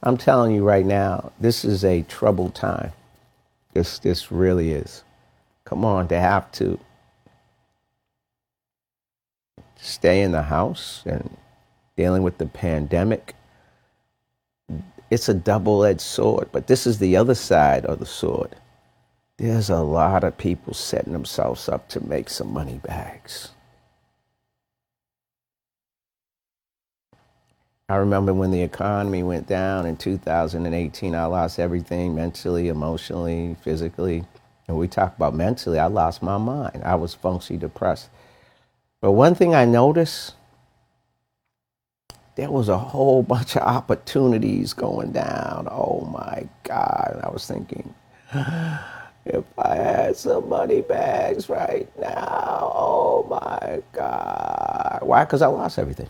I'm telling you right now, this is a troubled time. This really is. Come on, to have to stay in the house and dealing with the pandemic. It's a double-edged sword, but this is the other side of the sword. There's a lot of people setting themselves up to make some money bags. I remember when the economy went down in 2018, I lost everything mentally, emotionally, physically. And we talk about mentally, I lost my mind. I was functionally depressed. But one thing I noticed, there was a whole bunch of opportunities going down. Oh my God. I was thinking, if I had some money bags right now, oh my God. Why? Because I lost everything.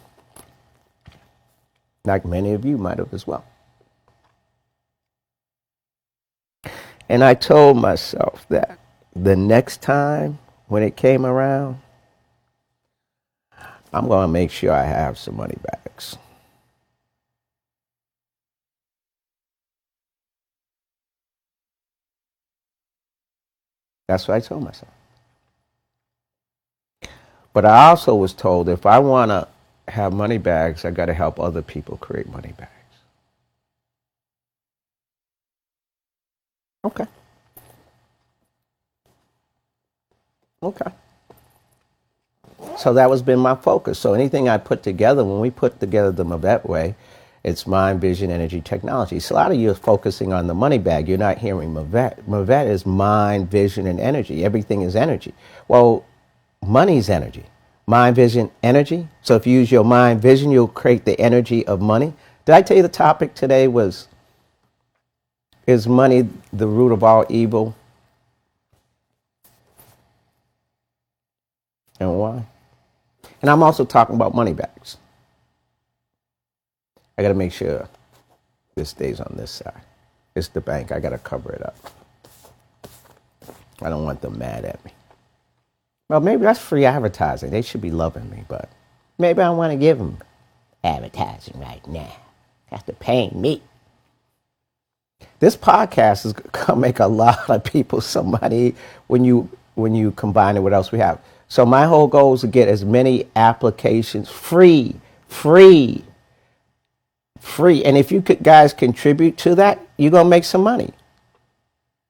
Like many of you might have as well. And I told myself that the next time when it came around, I'm going to make sure I have some money bags. That's what I told myself. But I also was told if I want to have money bags, I got to help other people create money bags. Okay. So that was been my focus. So anything I put together, when we put together the Mavette way, it's mind, vision, energy, technology. So a lot of you are focusing on the money bag. You're not hearing Mavette. Mavette is mind, vision, and energy. Everything is energy. Well, money's energy. Mind, vision, energy. So if you use your mind, vision, you'll create the energy of money. Did I tell you the topic today was, is money the root of all evil? And why? And I'm also talking about money bags. I got to make sure this stays on this side. It's the bank. I got to cover it up. I don't want them mad at me. Well, maybe that's free advertising. They should be loving me, but maybe I want to give them advertising right now. After paying me. This podcast is going to make a lot of people some money when you combine it with what else we have. So my whole goal is to get as many applications free. And if you guys contribute to that, you're going to make some money.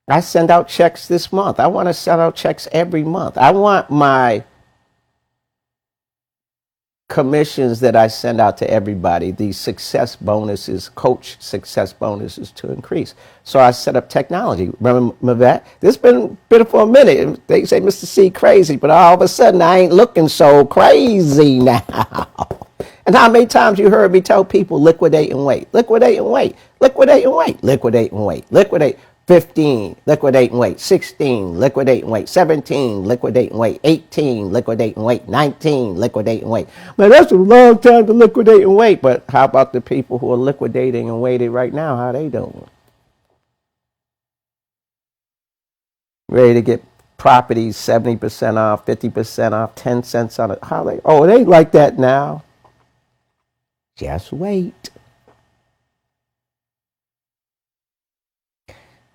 I send out checks this month. I want to send out checks every month. I want my commissions that I send out to everybody, these success bonuses, coach success bonuses, to increase. So I set up technology. Remember Mavette? This been for a minute. They say Mr. C crazy, but all of a sudden I ain't looking so crazy now. And how many times you heard me tell people liquidate and wait, liquidate and wait, liquidate and wait, liquidate and wait, liquidate. 15, liquidate and wait. 16, liquidate and wait. 17, liquidate and wait. 18, liquidate and wait. 19, liquidate and wait. Man, that's a long time to liquidate and wait. But how about the people who are liquidating and waiting right now? How they doing? Ready to get properties 70% off, 50% off, 10 cents on it. How they? Oh, it ain't like that now. Just wait.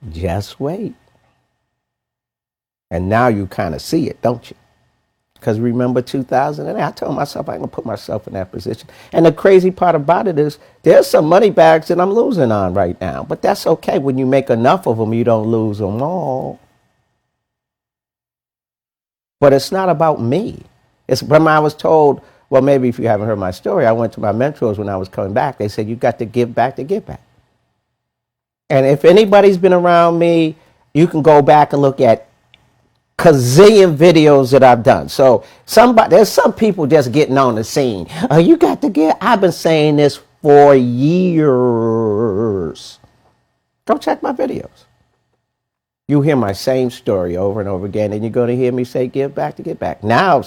Just wait. And now you kind of see it, don't you? Because remember 2008, I told myself I ain't going to put myself in that position. And the crazy part about it is there's some money bags that I'm losing on right now. But that's okay. When you make enough of them, you don't lose them all. But it's not about me. It's when I was told, well, maybe if you haven't heard my story, I went to my mentors when I was coming back. They said, you got to give back to give back. And if anybody's been around me, you can go back and look at gazillion videos that I've done. So there's some people just getting on the scene. You got to get, I've been saying this for years. Go check my videos. You hear my same story over and over again, and you're going to hear me say give back to get back. Now,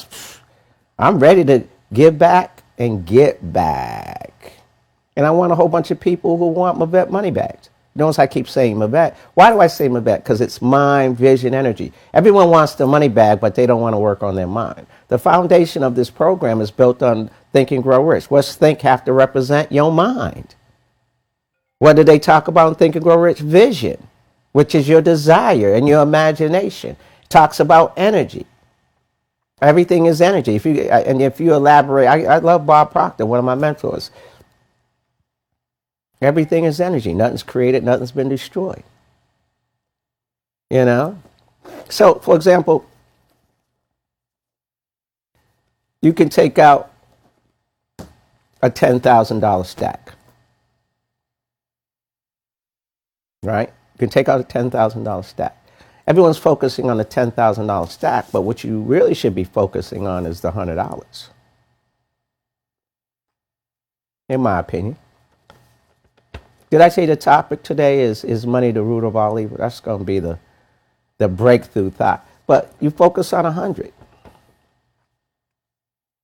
I'm ready to give back and get back. And I want a whole bunch of people who want Mavette money bags. Notice I keep saying Mavette. Why do I say Mavette? Because it's mind, vision, energy. Everyone wants the money bag, but they don't want to work on their mind. The foundation of this program is built on Think and Grow Rich. What's think have to represent? Your mind. What do they talk about in Think and Grow Rich? Vision, which is your desire and your imagination. Talks about energy. Everything is energy. If you elaborate, I love Bob Proctor, one of my mentors. Everything is energy. Nothing's created, nothing's been destroyed. You know? So, for example, you can take out a $10,000 stack. Right? You can take out a $10,000 stack. Everyone's focusing on the $10,000 stack, but what you really should be focusing on is the $100. In my opinion. Did I say the topic today is money the root of all evil? That's going to be the breakthrough thought. But you focus on 100.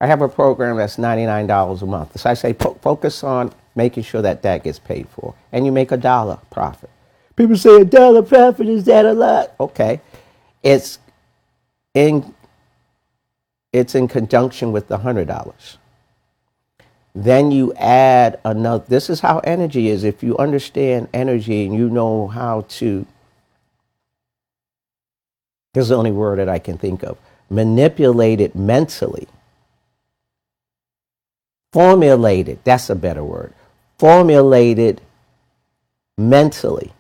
I have a program that's $99 a month. So I say focus on making sure that gets paid for. And you make $1 profit. People say $1 profit, is that a lot? Okay. It's in conjunction with the $100. Then you add another. This is how energy is. If you understand energy and you know how to, this is the only word that I can think of, manipulate it mentally. Formulate it, that's a better word. Formulate it mentally.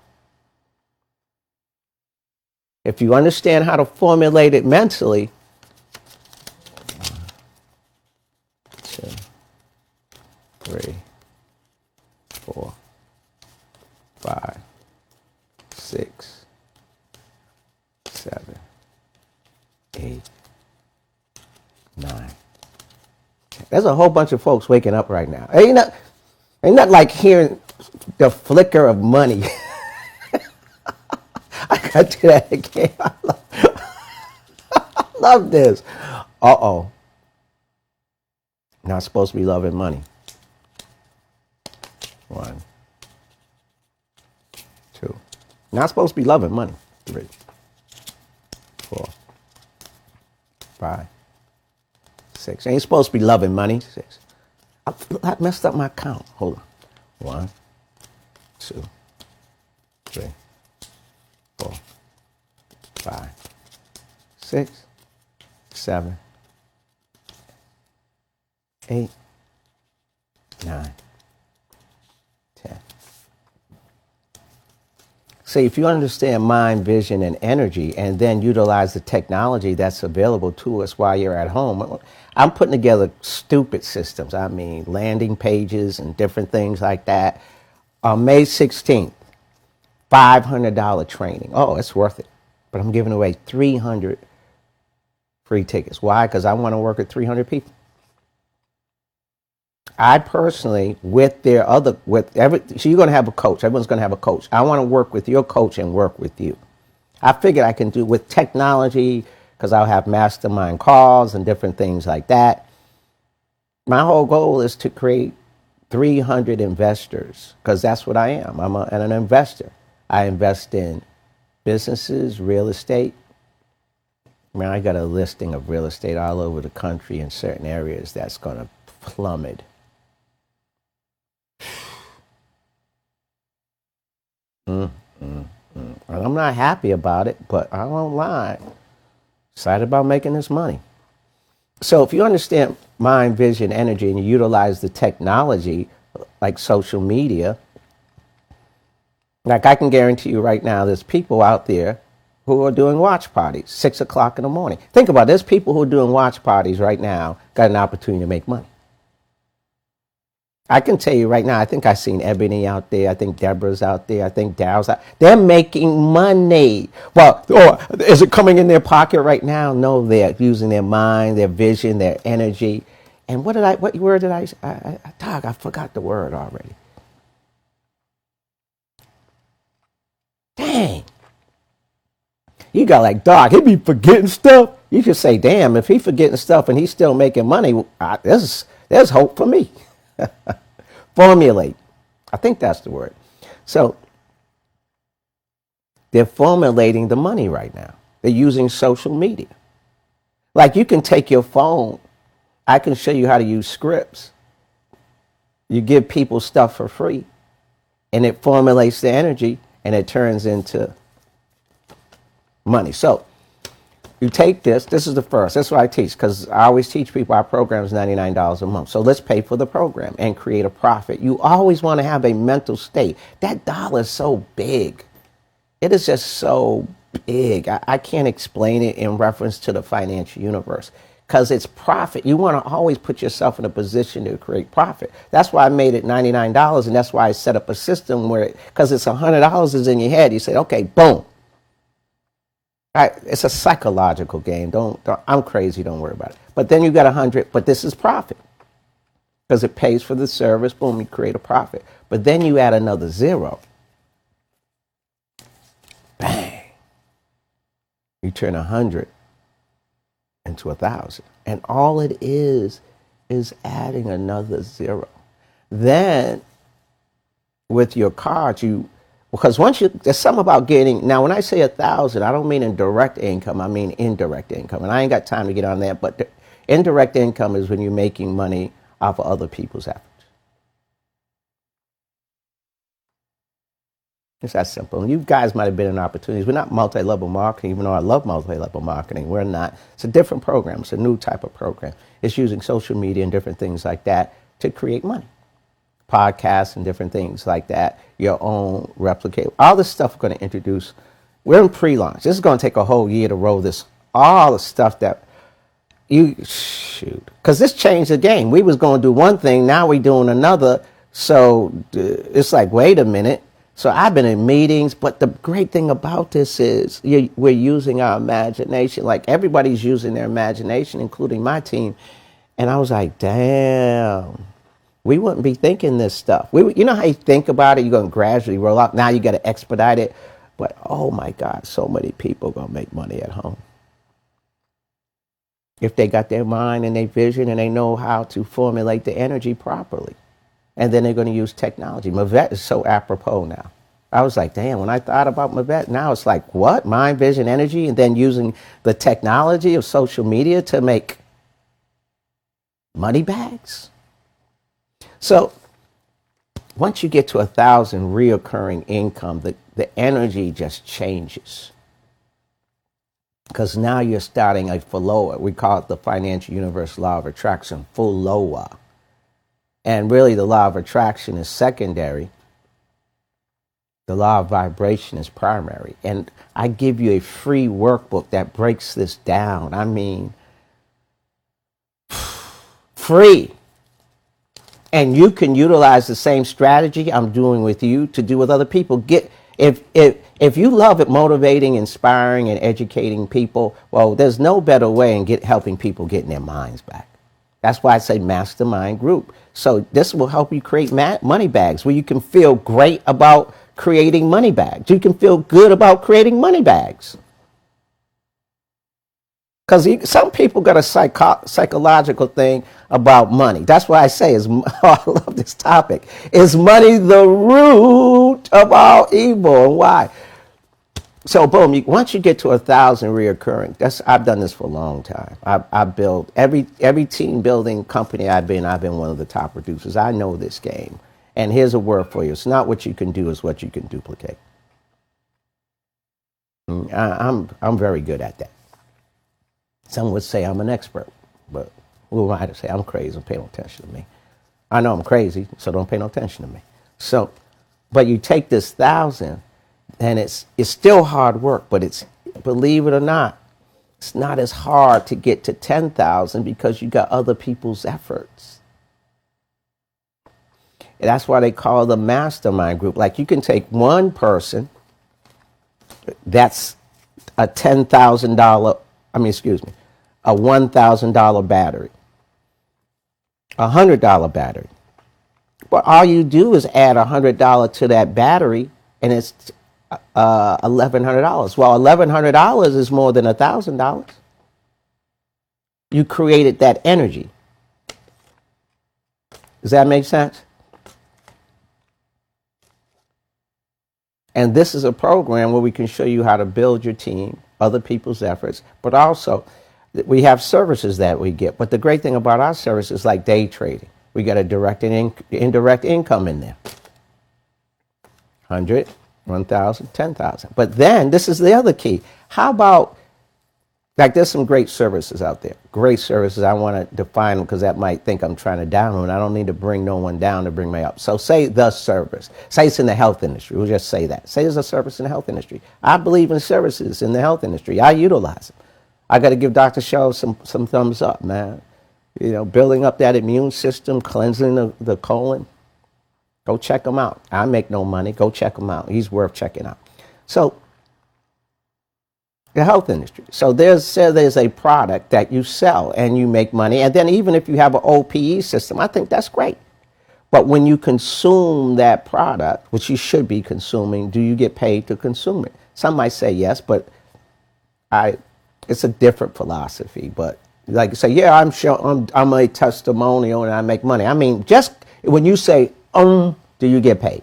If you understand how to formulate it mentally, 1, 2, 3, 4, 5, 6, 7, 8, 9. There's a whole bunch of folks waking up right now. Ain't not like hearing the flicker of money. I got to do that again. I love this. Uh-oh. Not supposed to be loving money. 1, 2. Not supposed to be loving money. 3, 4, 5, 6. Ain't supposed to be loving money. 6. I messed up my count. Hold on. 1, 2, 3, 4, 5, 6, 7, 8, 9, 10. See, if you understand mind, vision, and energy, and then utilize the technology that's available to us while you're at home, I'm putting together stupid systems. I mean, landing pages and different things like that. On May 16th, $500 training. Oh, it's worth it. But I'm giving away 300 free tickets. Why? Because I want to work with 300 people. I personally, so you're going to have a coach. Everyone's going to have a coach. I want to work with your coach and work with you. I figured I can do with technology because I'll have mastermind calls and different things like that. My whole goal is to create 300 investors because that's what I am. I'm an investor. I invest in businesses, real estate. I got a listing of real estate all over the country in certain areas that's going to plummet. And I'm not happy about it, but I won't lie. Excited about making this money. So if you understand mind, vision, energy, and you utilize the technology like social media, like I can guarantee you right now, there's people out there who are doing watch parties, 6 o'clock in the morning. Think about it. There's people who are doing watch parties right now, got an opportunity to make money. I can tell you right now, I think I've seen Ebony out there. I think Deborah's out there. I think Daryl's out. They're making money. Well, is it coming in their pocket right now? No, they're using their mind, their vision, their energy. And what word did I forgot the word already. Dang. You got like, Doc, he be forgetting stuff. You should say, damn, if he's forgetting stuff and he's still making money, there's hope for me. Formulate. I think that's the word. So they're formulating the money right now. They're using social media. Like you can take your phone. I can show you how to use scripts. You give people stuff for free. and it formulates the energy and it turns into money. So you take this is the first. That's what I teach, because I always teach people our program is $99 a month. So let's pay for the program and create a profit. You always want to have a mental state. That dollar is so big. It is just so big. I can't explain it in reference to the financial universe, because it's profit. You want to always put yourself in a position to create profit. That's why I made it $99, and that's why I set up a system where, because it's $100 is in your head, you say, okay, boom. It's a psychological game. Don't, I'm crazy, don't worry about it. But then you got 100, but this is profit, because it pays for the service. Boom, you create a profit. But then you add another zero. Bang. You turn 100 into 1,000. And all it is adding another zero. Then with your cards, because once there's something about getting, now when I say 1,000, I don't mean in direct income, I mean indirect income. And I ain't got time to get on that, but indirect income is when you're making money off of other people's efforts. It's that simple. And you guys might have been in opportunities. We're not multi-level marketing, even though I love multi-level marketing. We're not. It's a different program. It's a new type of program. It's using social media and different things like that to create money. Podcasts and different things like that. Your own replicate. All this stuff we're going to introduce. We're in pre-launch. This is going to take a whole year to roll this. All the stuff that because this changed the game. We was going to do one thing. Now we're doing another. So it's like, wait a minute. So I've been in meetings, but the great thing about this is we're using our imagination. Like everybody's using their imagination, including my team. And I was like, damn, we wouldn't be thinking this stuff. You know how you think about it, you're going to gradually roll out. Now you got to expedite it. But oh my God, so many people going to make money at home. If they got their mind and their vision and they know how to formulate the energy properly. And then they're going to use technology. Mavette is so apropos now. I was like, damn, when I thought about Mavette, now it's like, what? Mind, vision, energy, and then using the technology of social media to make money bags. So once you get to 1,000 reoccurring income, the energy just changes. Because now you're starting a flow. We call it the financial universe law of attraction, full loa. And really, the law of attraction is secondary. The law of vibration is primary. And I give you a free workbook that breaks this down. I mean, free. And you can utilize the same strategy I'm doing with you to do with other people. If you love it, motivating, inspiring, and educating people, well, there's no better way in helping people getting their minds back. That's why I say mastermind group. So this will help you create money bags where you can feel great about creating money bags. You can feel good about creating money bags. Because some people got a psychological thing about money. That's why I say, I love this topic. Is money the root of all evil? And why? So boom, once you get to 1,000 reoccurring, I've done this for a long time. I've built every team building company I've been one of the top producers. I know this game. And here's a word for you. It's not what you can do, it's what you can duplicate. I'm very good at that. Some would say I'm an expert, but who am I to say I'm crazy? Don't pay no attention to me. I know I'm crazy, so don't pay no attention to me. So, but you take this 1,000, and it's still hard work, but it's, believe it or not, it's not as hard to get to 10,000 because you got other people's efforts. And that's why they call the mastermind group. Like you can take one person, that's a $10,000, a $1,000 battery, a $100 battery. But all you do is add $100 to that battery, and it's $1,100. Well, $1,100 is more than $1,000. You created that energy. Does that make sense? And this is a program where we can show you how to build your team, other people's efforts, but also we have services that we get. But the great thing about our services, like day trading, we got a direct and indirect income in there. 100, 1,000, 10,000. But then this is the other key. How about, like, there's some great services out there. Great services. I want to define them because that might think I'm trying to down them. I don't need to bring no one down to bring me up. So say the service. Say it's in the health industry. We'll just say that. Say there's a service in the health industry. I believe in services in the health industry. I utilize them. I got to give Dr. Show some thumbs up, man. You know, building up that immune system, cleansing the colon. Go check him out. I make no money. Go check him out. He's worth checking out. So the health industry. So there's a product that you sell and you make money. And then even if you have an OPE system, I think that's great. But when you consume that product, which you should be consuming, do you get paid to consume it? Some might say yes, but it's a different philosophy. But like you say, yeah, I'm a testimonial and I make money. I mean, just when you say, do you get paid?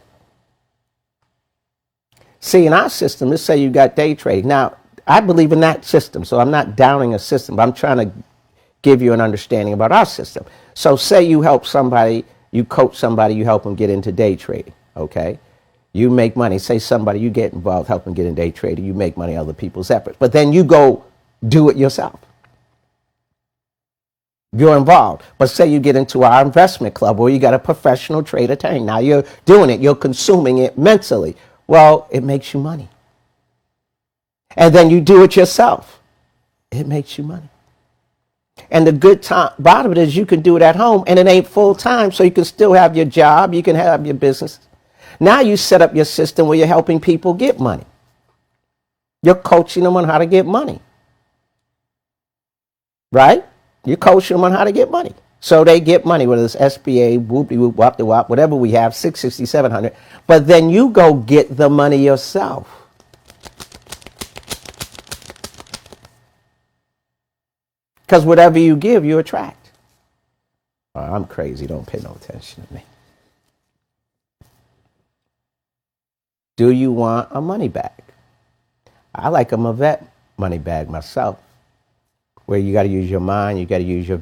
See, in our system, let's say you got day trade. Now, I believe in that system, so I'm not downing a system, but I'm trying to give you an understanding about our system. So say you help somebody, you coach somebody, you help them get into day trading, okay? You make money. Say somebody, you get involved, help them get in day trading, you make money other people's efforts. But then you go do it yourself. You're involved. But say you get into our investment club where you got a professional trader train. Now you're doing it, you're consuming it mentally. Well, it makes you money. And then you do it yourself. It makes you money. And the good part of it is you can do it at home and it ain't full time, so you can still have your job, you can have your business. Now you set up your system where you're helping people get money. You're coaching them on how to get money. Right? You're coaching them on how to get money. So they get money, whether it's SBA, whoop-de-whoop, wop-de-wop, whatever we have, 660, 700. But then you go get the money yourself. Because whatever you give, you attract. Oh, I'm crazy. Don't pay no attention to me. Do you want a money bag? I like a Mavette money bag myself, where you got to use your mind, you got to use your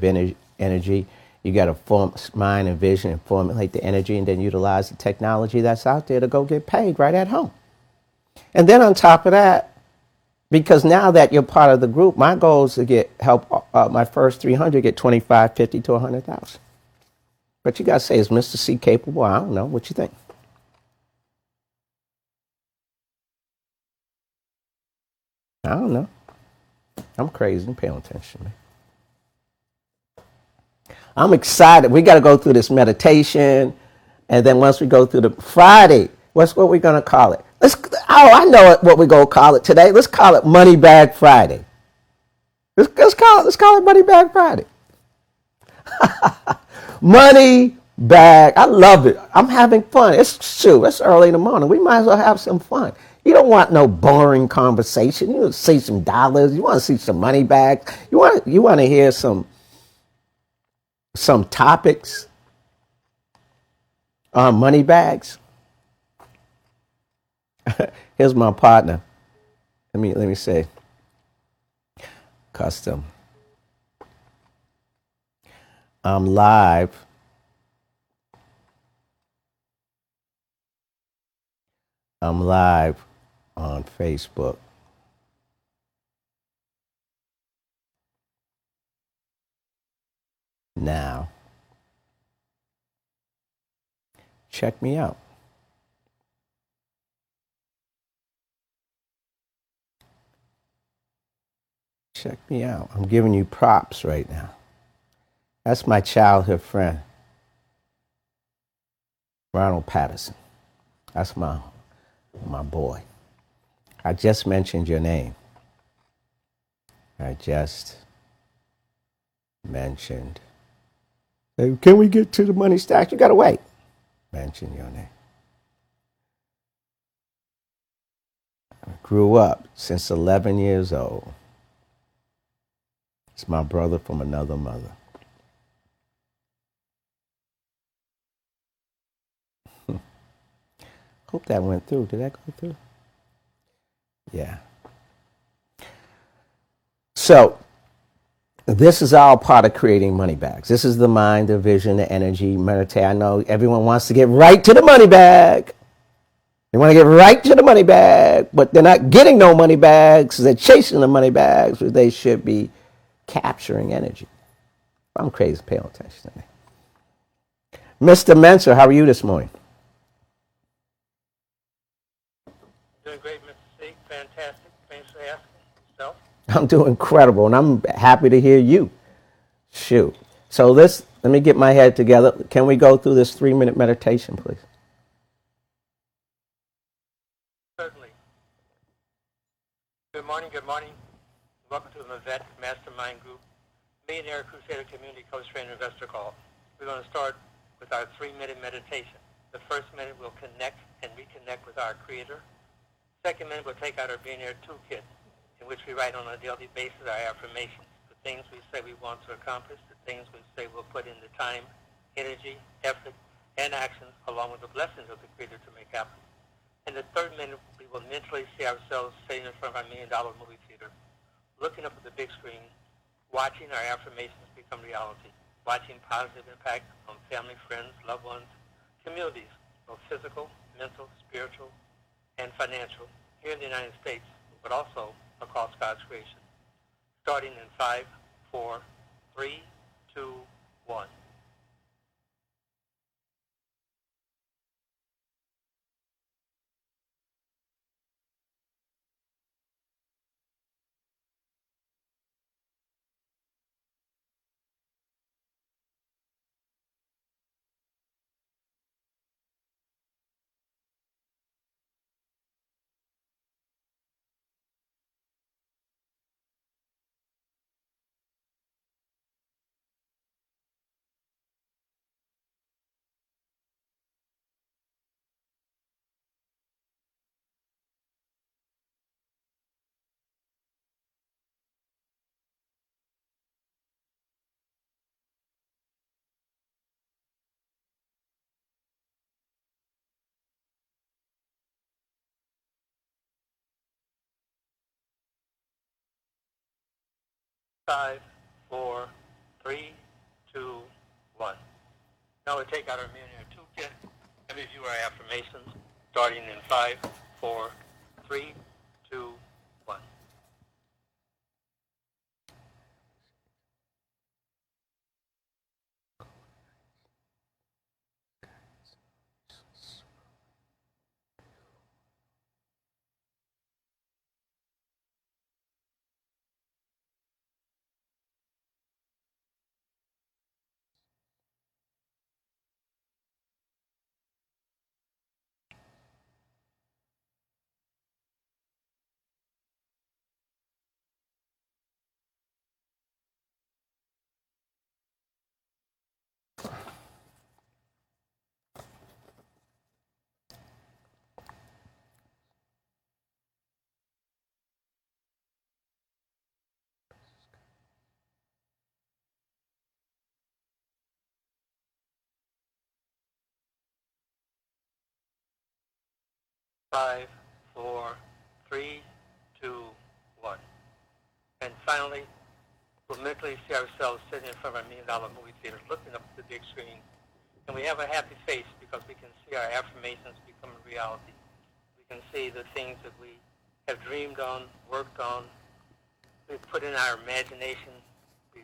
energy, you got to form mind and vision and formulate the energy and then utilize the technology that's out there to go get paid right at home. And then on top of that, because now that you're part of the group, my goal is to help my first 300 get 25, 50 to 100,000. But you got to say, is Mr. C capable? I don't know. What you think? I don't know. I'm crazy. I'm paying attention, man. I'm excited. We got to go through this meditation. And then once we go through the Friday, what we going to call it? I know what we're going to call it today. Let's call it Money Bag Friday. Let's call it Money Bag Friday. Money Bag. I love it. I'm having fun. It's early in the morning. We might as well have some fun. You don't want no boring conversation. You want to see some dollars. You want to see some money bags. You want to hear some topics on money bags. Here's my partner. Let me say, Custom. I'm live on Facebook. Now, check me out. Check me out. I'm giving you props right now. That's my childhood friend, Ronald Patterson. That's my boy. I just mentioned your name. Hey, can we get to the money stack? You got to wait. Mention your name. I grew up since 11 years old. It's my brother from another mother. Hope that went through. Did that go through? Yeah. So, this is all part of creating money bags. This is the mind, the vision, the energy, meditate. I know everyone wants to get right to the money bag. They want to get right to the money bag, but they're not getting no money bags. They're chasing the money bags, but they should be capturing energy. I'm crazy. Pay attention to me. Mr. Menser, how are you this morning? Doing great, Mr. C. Fantastic. Thanks for asking. Yourself? I'm doing incredible, and I'm happy to hear you. Shoot. So let me get my head together. Can we go through this 3-minute meditation, please? Certainly. Good morning. Good morning. Welcome to the Mavet Mastermind Group, Millionaire Crusader Community Coach Trainer Investor Call. We're going to start with our 3-minute meditation. The first minute we'll connect and reconnect with our Creator. Second minute we'll take out our Millionaire Toolkit, in which we write on a daily basis our affirmations, the things we say we want to accomplish, the things we say we'll put in the time, energy, effort, and actions, along with the blessings of the Creator to make happen. In the third minute, we will mentally see ourselves sitting in front of our $1 million movie theater, looking up at the big screen, watching our affirmations become reality, watching positive impact on family, friends, loved ones, communities, both physical, mental, spiritual, and financial, here in the United States, but also across God's creation. Starting in 5, 4, 3, 2, 1. 5, 4, 3, 2, 1. Now we take out our Millionaire Toolkit and review our affirmations, starting in 5, 4, 3, 2, 1. Five, four, three, two, one. And finally, we'll mentally see ourselves sitting in front of our $1 million movie theater, looking up at the big screen. And we have a happy face because we can see our affirmations become a reality. We can see the things that we have dreamed on, worked on. We've put in our imagination. We've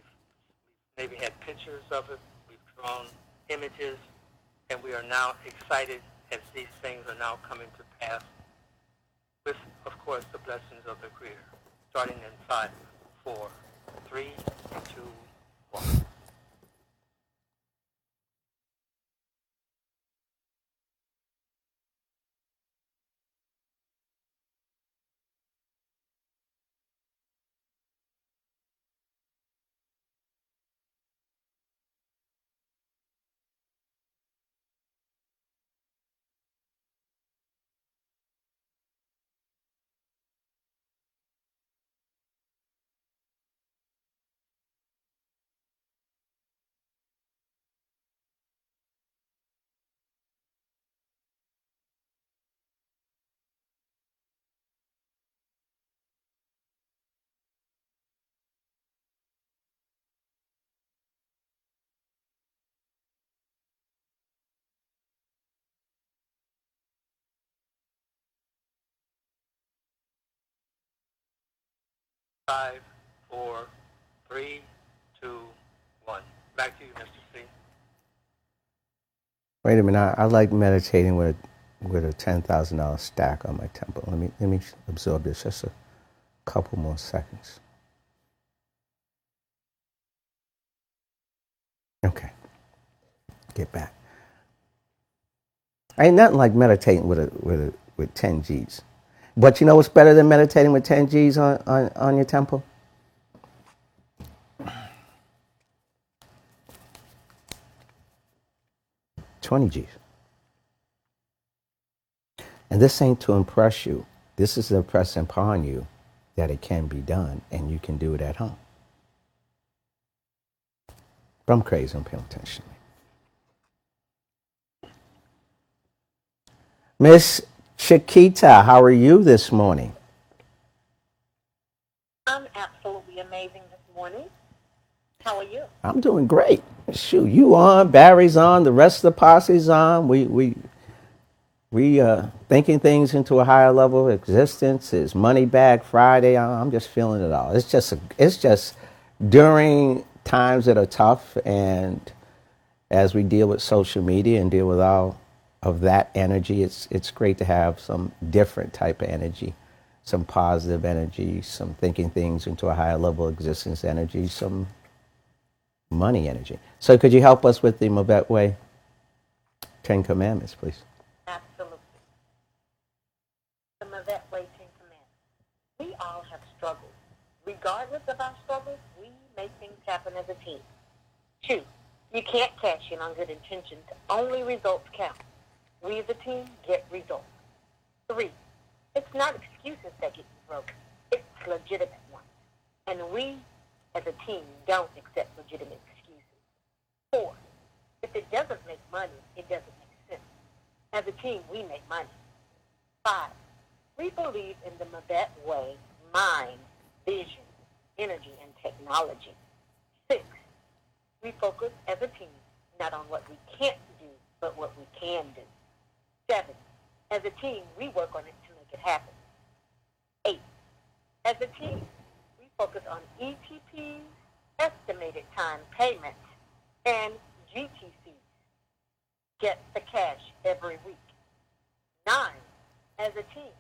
maybe had pictures of it. We've drawn images. And we are now excited as these things are now coming to pass, with, of course, the blessings of the Creator. Starting in 5, 4, 3, 2, 1. 5, 4, 3, 2, 1. Back to you, Mr. C. Wait a minute. I like meditating with a $10,000 stack on my temple. Let me absorb this just a couple more seconds. Okay. Get back. Ain't nothing like meditating with 10 G's. But you know what's better than meditating with 10 G's on your temple? $20 G's. And this ain't to impress you. This is to impress upon you that it can be done and you can do it at home. But I'm crazy, I'm paying attention. Miss Chiquita, how are you this morning? I'm absolutely amazing this morning. How are you? I'm doing great. Shoot, you on, Barry's on, the rest of the posse's on. We thinking things into a higher level of existence. It's Money Bag Friday. I'm just feeling it all. It's just during times that are tough, and as we deal with social media and deal with all of that energy, it's great to have some different type of energy, some positive energy, some thinking things into a higher level of existence energy, some money energy. So could you help us with the Mavette Way 10 Commandments, please? Absolutely. The Mavette Way 10 Commandments. We all have struggles. Regardless of our struggles, we make things happen as a team. 2, you can't cash in on good intentions. Only results count. We as a team get results. 3, it's not excuses that get you broke. It's legitimate ones. And we as a team don't accept legitimate excuses. 4, if it doesn't make money, it doesn't make sense. As a team, we make money. 5, we believe in the Mavette Way, mind, vision, energy, and technology. 6, we focus as a team not on what we can't do, but what we can do. 7, as a team, we work on it to make it happen. 8, as a team, we focus on ETPs, estimated time payments, and GTCs. Get the cash every week. 9, as a team,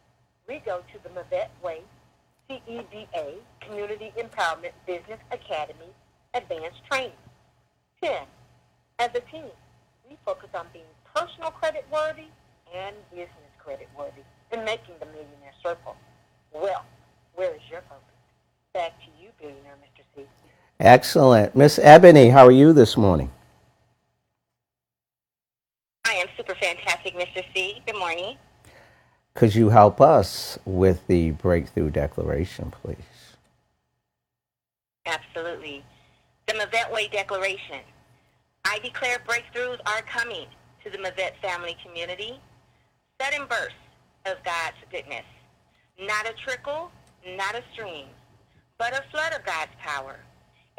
we go to the Mavette Way CEDA, Community Empowerment Business Academy, Advanced Training. 10, as a team, we focus on being personal credit worthy and business credit worthy and making the millionaire circle. Well, where is your focus? Back to you, billionaire Mr. C. Excellent. Miss Ebony, how are you this morning? I am super fantastic, Mr. C. Good morning. Could you help us with the Breakthrough Declaration, please? Absolutely. The Mavette Way Declaration. I declare breakthroughs are coming to the Mavette family community. Sudden bursts of God's goodness. Not a trickle, not a stream, but a flood of God's power.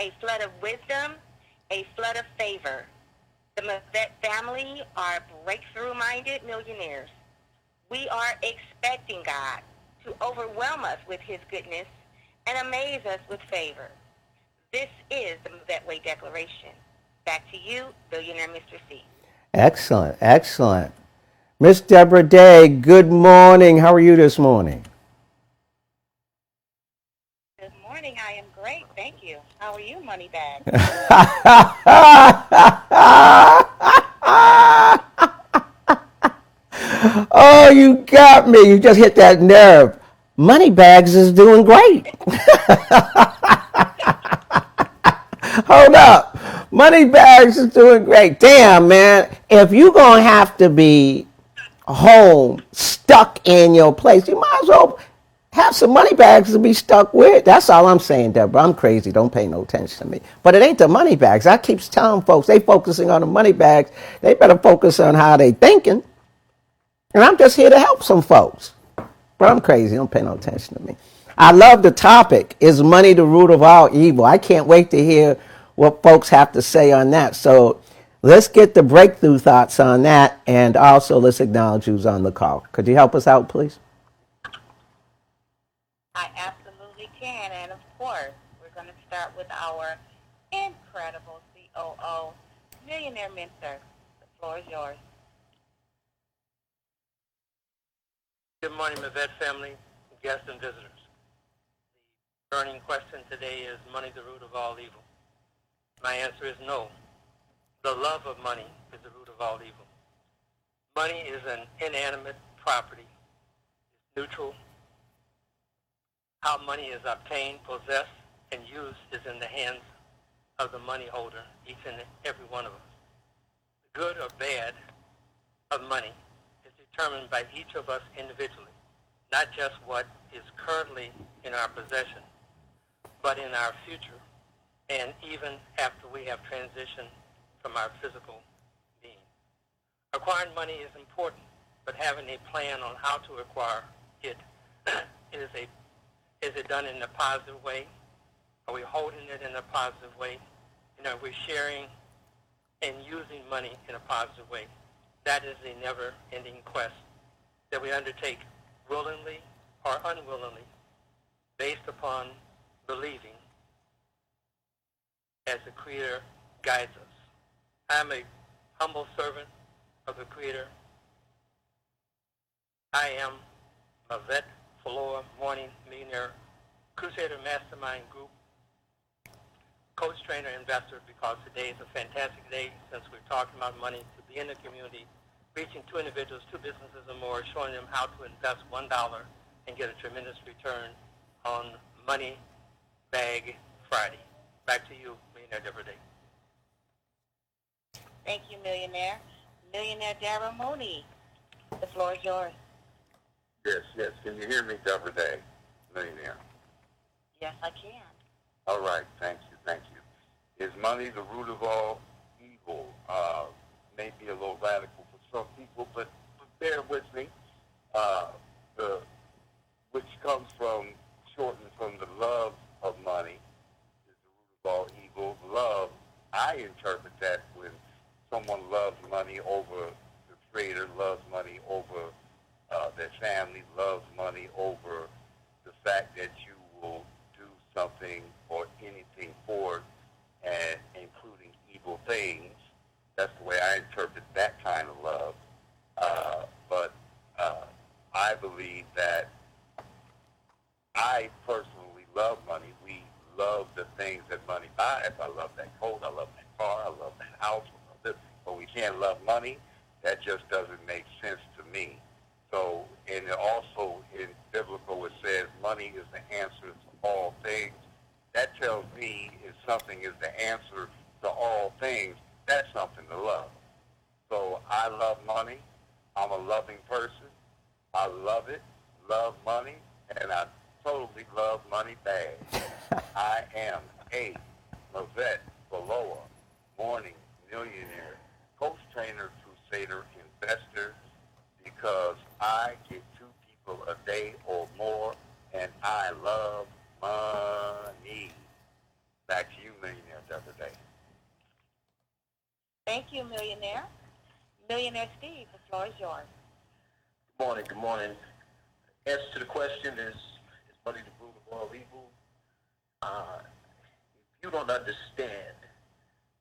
A flood of wisdom, a flood of favor. The Mavette family are breakthrough-minded millionaires. We are expecting God to overwhelm us with his goodness and amaze us with favor. This is the Mavette Way Declaration. Back to you, billionaire Mr. C. Excellent, excellent. Miss Deborah Day, good morning. How are you this morning? Good morning. I am great. Thank you. How are you, Moneybag? Oh, you got me. You just hit that nerve. Moneybags is doing great. Hold up. Moneybags is doing great. Damn, man. If you're going to have to be home, stuck in your place, you might as well have some money bags to be stuck with. That's all I'm saying, Deborah. I'm crazy. Don't pay no attention to me. But it ain't the money bags. I keep telling folks, they focusing on the money bags. They better focus on how they thinking. And I'm just here to help some folks. But I'm crazy. Don't pay no attention to me. I love the topic. Is money the root of all evil? I can't wait to hear what folks have to say on that. So let's get the breakthrough thoughts on that. And also let's acknowledge who's on the call. Could you help us out, please? I absolutely can. And of course, start with our incredible COO, Millionaire Minter. The floor is yours. Good morning, Mavette family, guests, and visitors. The burning question today is money the root of all evil? My answer is no. The love of money is the root of all evil. Money is an inanimate property. It's neutral. How money is obtained, possessed, and used is in the hands of the money holder, each and every one of us. The good or bad of money is determined by each of us individually, not just what is currently in our possession, but in our future, and even after we have transitioned from our physical being. Acquiring money is important, but having a plan on how to acquire it is it done in a positive way? Are we holding it in a positive way? And are we sharing and using money in a positive way? That is a never-ending quest that we undertake willingly or unwillingly based upon believing as the Creator guides us. I'm a humble servant of the Creator. I am Mavette Faloa Morning Millionaire Crusader Mastermind Group coach, trainer, investor, because today is a fantastic day since we're talking about money to be in the community, reaching 2 individuals, 2 businesses or more, showing them how to invest $1 and get a tremendous return on Money Bag Friday. Back to you, Millionaire Deborah Day. Thank you, Millionaire. Millionaire Dara Mooney, the floor is yours. Yes. Can you hear me, Deborah Day, millionaire? Yes, I can. All right, thank you. Is money the root of all evil? Maybe a little radical for some people, but bear with me. Which comes from, shortened from the love of money, is the root of all evil. Love, I interpret that when someone loves money over the Creator, loves money over their family, loves money over the fact that you will do something or anything for it, and including evil things. That's the way I interpret that kind of love. But I believe that I personally love money. We love the things that money buys. I love that coat, I love that car, I love that house, I love this. But we can't love money. That just doesn't make sense to me. So, and also in biblical it says money is the answer to all things. That tells me if something is the answer to all things, that's something to love. So I love money. I'm a loving person. I love it, love money, and I totally love money bags. I am a Mavette Faloa Morning Millionaire coach, trainer, crusader, investor, because I get 2 people a day or more, and I love money. Back to you, Millionaire Deborah Day. Thank you, Millionaire. Millionaire Steve, the floor is yours. Good morning. Answer to the question is money the root of all evil? If you don't understand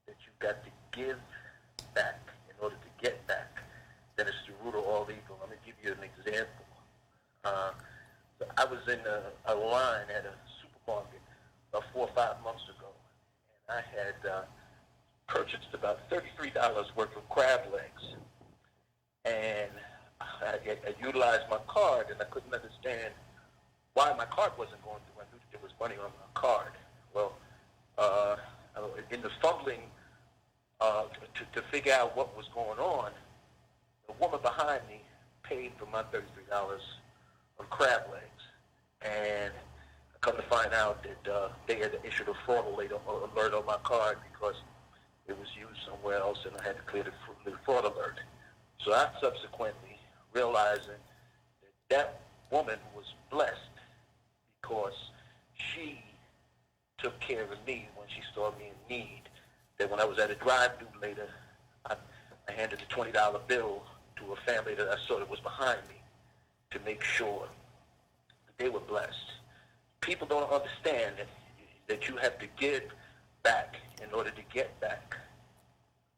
that you've got to give back in order to get back, then it's the root of all evil. Let me give you an example. I was in a line at a supermarket about 4 or 5 months ago, and I had purchased about $33 worth of crab legs, and I utilized my card, and I couldn't understand why my card wasn't going through. I knew that there was money on my card. Well, in the fumbling to figure out what was going on, the woman behind me paid for my $33 of crab legs, and I come to find out that they had issued a fraud alert on my card because it was used somewhere else, and I had to clear the fraud alert. So I subsequently realizing that woman was blessed because she took care of me when she saw me in need. That when I was at a drive-thru later, I handed a $20 bill to a family that I saw that was behind me to make sure that they were blessed. People don't understand that you have to give back in order to get back.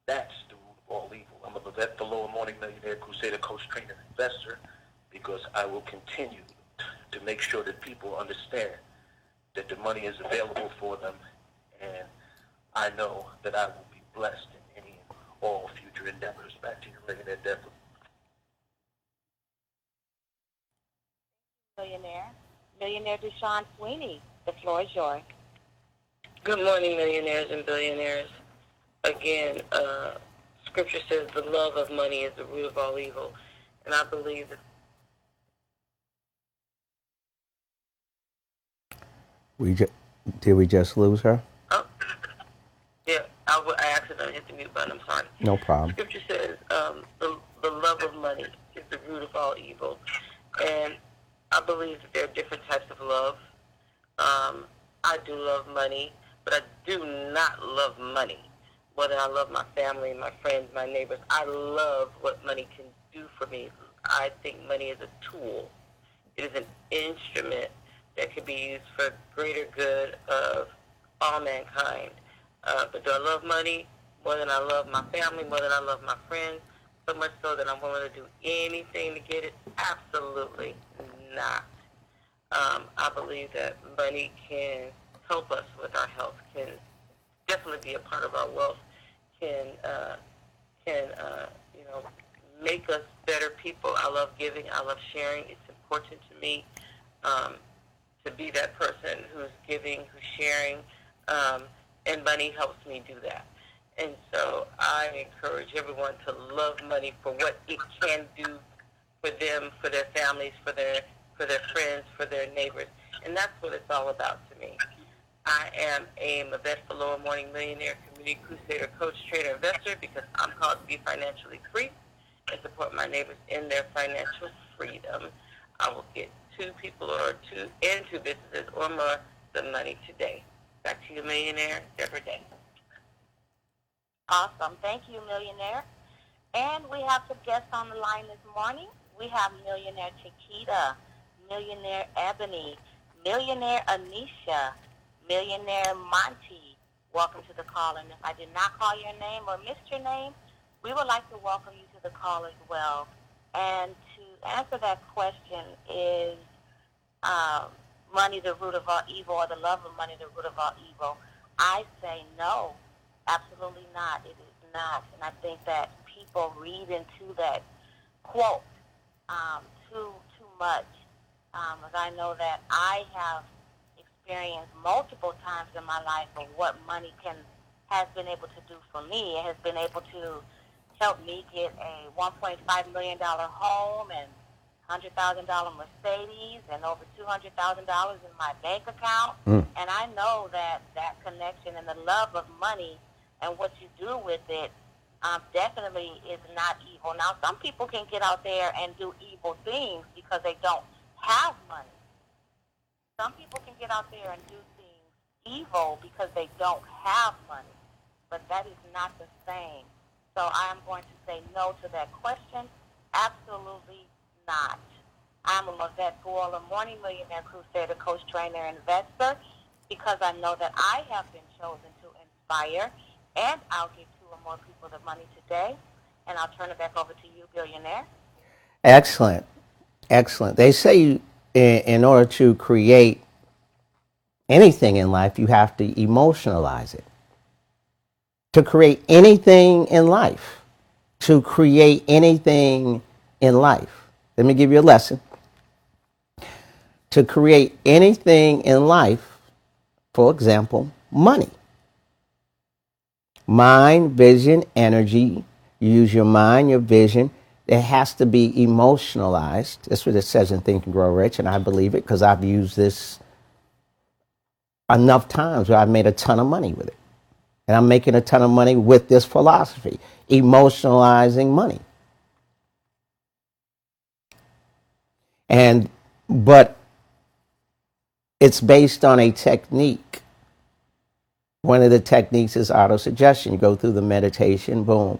That's the root of all evil. I'm a Vivette Below Morning Millionaire Crusader Coach Trainer Investor because I will continue to make sure that people understand that the money is available for them, and I know that I will be blessed in any and all future endeavors. Back to you, Millionaire Devlin. Millionaire Deshaun Sweeney, the floor is yours. Good morning, millionaires and billionaires. Again, Scripture says the love of money is the root of all evil. And I believe that Did we just lose her? I accidentally hit the mute button. I'm sorry. No problem. Scripture says the love of money is the root of all evil. And I believe that there are different types of love. I do love money, but I do not love money. Whether I love my family, my friends, my neighbors, I love what money can do for me. I think money is a tool. It is an instrument that can be used for greater good of all mankind. But do I love money more than I love my family, more than I love my friends? So much so that I'm willing to do anything to get it? Absolutely not. I believe that money can help us with our health, can definitely be a part of our wealth, can make us better people. I love giving. I love sharing. It's important to me to be that person who's giving, who's sharing, and money helps me do that. And so I encourage everyone to love money for what it can do for them, for their families, for their friends, for their neighbors. And that's what it's all about to me. I am a Mavette Below Morning Millionaire Community Crusader Coach Trader Investor because I'm called to be financially free and support my neighbors in their financial freedom. I will get two people or two businesses or more the money today. Back to you, Millionaire Deborah Day. Awesome. Thank you, Millionaire. And we have some guests on the line this morning. We have Millionaire Chiquita, Millionaire Ebony, Millionaire Anisha, Millionaire Monty. Welcome to the call. And if I did not call your name or missed your name, we would like to welcome you to the call as well. And to answer that question, is money the root of all evil, or the love of money the root of all evil? I say no, absolutely not. It is not. And I think that people read into that quote too much. As I know that I have experienced multiple times in my life of what money has been able to do for me. It has been able to help me get a $1.5 million home and $100,000 Mercedes and over $200,000 in my bank account. And I know that connection and the love of money and what you do with it definitely is not evil. Now, some people can get out there and do evil things because they don't have money. Some people can get out there and do things evil because they don't have money. But that is not the same. So I am going to say no to that question. Absolutely not. I'm a Mavette Below Morning Millionaire Crusader Coach Trainer Investor because I know that I have been chosen to inspire, and I'll give two or more people the money today. And I'll turn it back over to you, Billionaire. Excellent. Excellent. They say in order to create anything in life, you have to emotionalize it. To create anything in life. To create anything in life. Let me give you a lesson. To create anything in life, for example, money. Mind, vision, energy. You use your mind, your vision. It has to be emotionalized. That's what it says in Think and Grow Rich, and I believe it because I've used this enough times where I've made a ton of money with it. And I'm making a ton of money with this philosophy, emotionalizing money. But it's based on a technique. One of the techniques is autosuggestion. You go through the meditation, boom.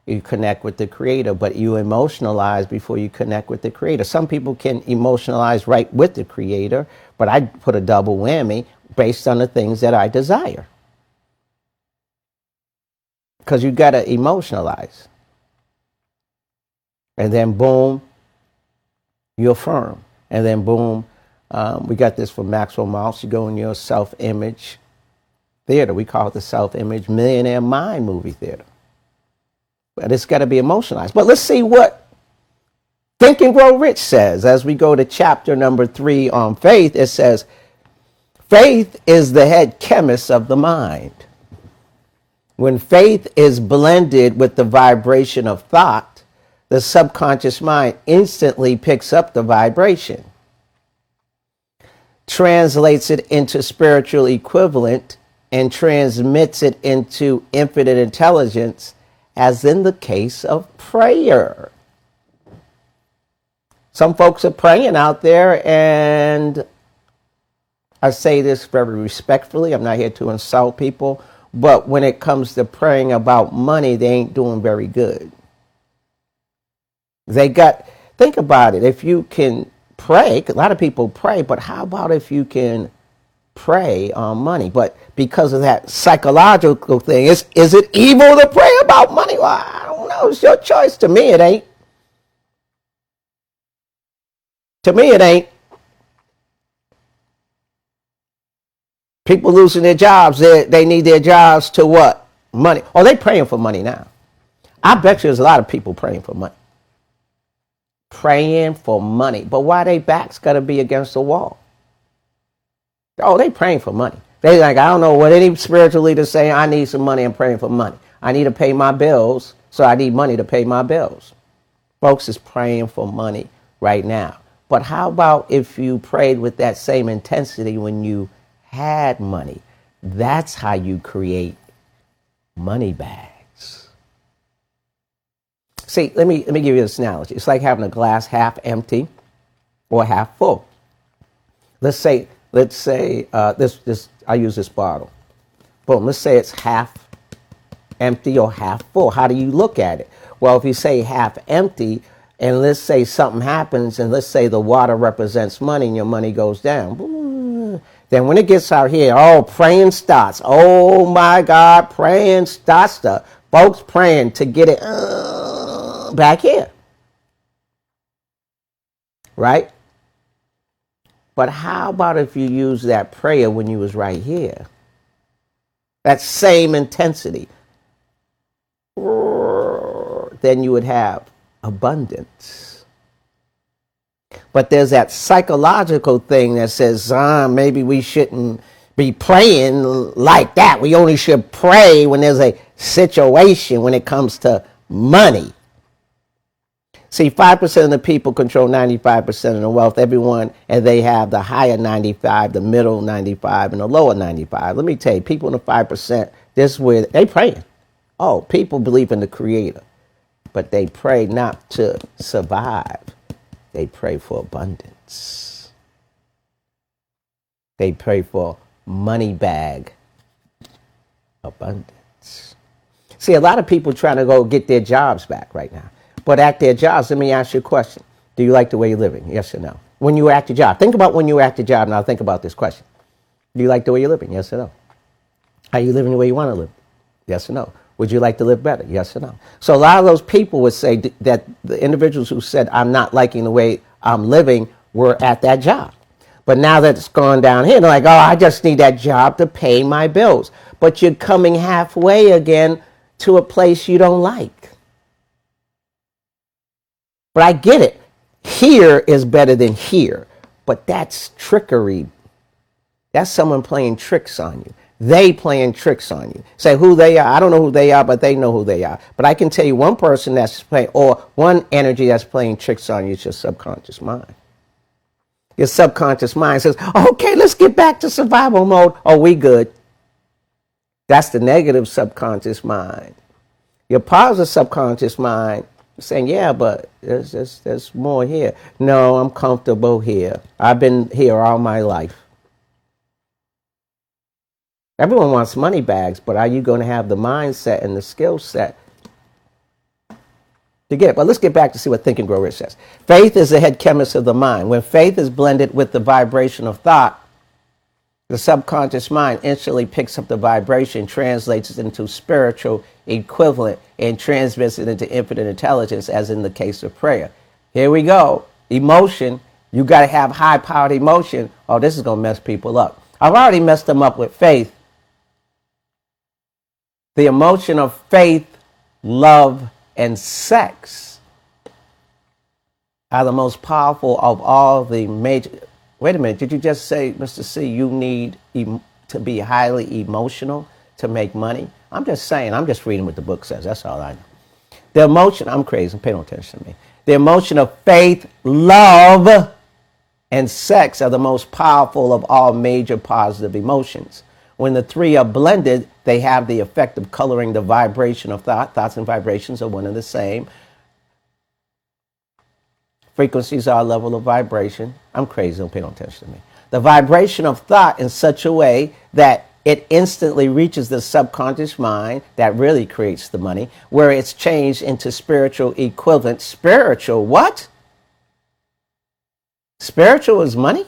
You connect with the creator, but you emotionalize before you connect with the creator. Some people can emotionalize right with the creator, but I put a double whammy. based on the things that I desire. Because you got to emotionalize. And then boom, you affirm. And then boom, we got this from Maxwell Maltz. You go in your self-image theater. We call it the self-image millionaire mind movie theater. But it's got to be emotionalized. But let's see what Think and Grow Rich says. As we go to chapter number 3 on faith, it says, faith is the head chemist of the mind. When faith is blended with the vibration of thought, the subconscious mind instantly picks up the vibration, translates it into spiritual equivalent, and transmits it into infinite intelligence, as in the case of prayer. Some folks are praying out there, and I say this very respectfully. I'm not here to insult people, but when it comes to praying about money, they ain't doing very good. Think about it. If you can pray, 'cause a lot of people pray, but how about if you can pray on money? But because of that psychological thing, is it evil to pray about money? Well, I don't know. It's your choice. To me, it ain't. To me, it ain't. People losing their jobs, they need their jobs to what? Money. Oh, they praying for money now. I bet you there's a lot of people praying for money. Praying for money. But why they backs got to be against the wall? Oh, they praying for money. They like, I don't know what any spiritual leader saying, I need some money, I'm praying for money. I need to pay my bills, so I need money to pay my bills. Folks is praying for money right now. But how about if you prayed with that same intensity when you had money? That's how you create money bags. See, let me give you this analogy. It's like having a glass half empty or half full. Let's say this. I use this bottle. Boom. Let's say it's half empty or half full. How do you look at it? Well, if you say half empty, and let's say something happens, and let's say the water represents money, and your money goes down. Then when it gets out here, praying starts. Oh my God, praying starts. Folks praying to get it back here. Right? But how about if you use that prayer when you was right here? That same intensity. Then you would have abundance. But there's that psychological thing that says, maybe we shouldn't be praying like that. We only should pray when there's a situation when it comes to money. See, 5% of the people control 95% of the wealth, everyone, and they have the higher 95, the middle 95, and the lower 95. Let me tell you, people in the 5%, this is where they praying. Oh, people believe in the Creator, but they pray not to survive. They pray for abundance. They pray for money bag abundance. See, a lot of people trying to go get their jobs back right now. But at their jobs, let me ask you a question. Do you like the way you're living? Yes or no? When you were at your job. Think about when you were at your job. Now think about this question. Do you like the way you're living? Yes or no? Are you living the way you want to live? Yes or no? Would you like to live better? Yes or no? So a lot of those people would say that the individuals who said, I'm not liking the way I'm living, were at that job. But now that it's gone down here, they're like, I just need that job to pay my bills. But you're coming halfway again to a place you don't like. But I get it. Here is better than here. But that's trickery. That's someone playing tricks on you. They playing tricks on you. Say who they are. I don't know who they are, but they know who they are. But I can tell you one person that's playing, or one energy that's playing tricks on you is your subconscious mind. Your subconscious mind says, okay, let's get back to survival mode. Oh, we good. That's the negative subconscious mind. Your positive subconscious mind saying, yeah, but there's more here. No, I'm comfortable here. I've been here all my life. Everyone wants money bags, but are you going to have the mindset and the skill set to get it? But let's get back to see what Think and Grow Rich says. Faith is the head chemist of the mind. When faith is blended with the vibration of thought, The subconscious mind instantly picks up the vibration, translates it into spiritual equivalent, and transmits it into infinite intelligence, as in the case of prayer. Here we go. Emotion. You got to have high-powered emotion. Oh, this is going to mess people up. I've already messed them up with faith. The emotion of faith, love, and sex are the most powerful of all the major... Wait a minute, did you just say, Mr. C, you need to be highly emotional to make money? I'm just saying, I'm just reading what the book says. That's all I know. The emotion, I'm crazy, pay no attention to me. The emotion of faith, love, and sex are the most powerful of all major positive emotions. When the three are blended, they have the effect of coloring the vibration of thought. Thoughts and vibrations are one and the same. Frequencies are a level of vibration. I'm crazy, don't pay no attention to me. The vibration of thought in such a way that it instantly reaches the subconscious mind that really creates the money, where it's changed into spiritual equivalent. Spiritual what? Spiritual is money?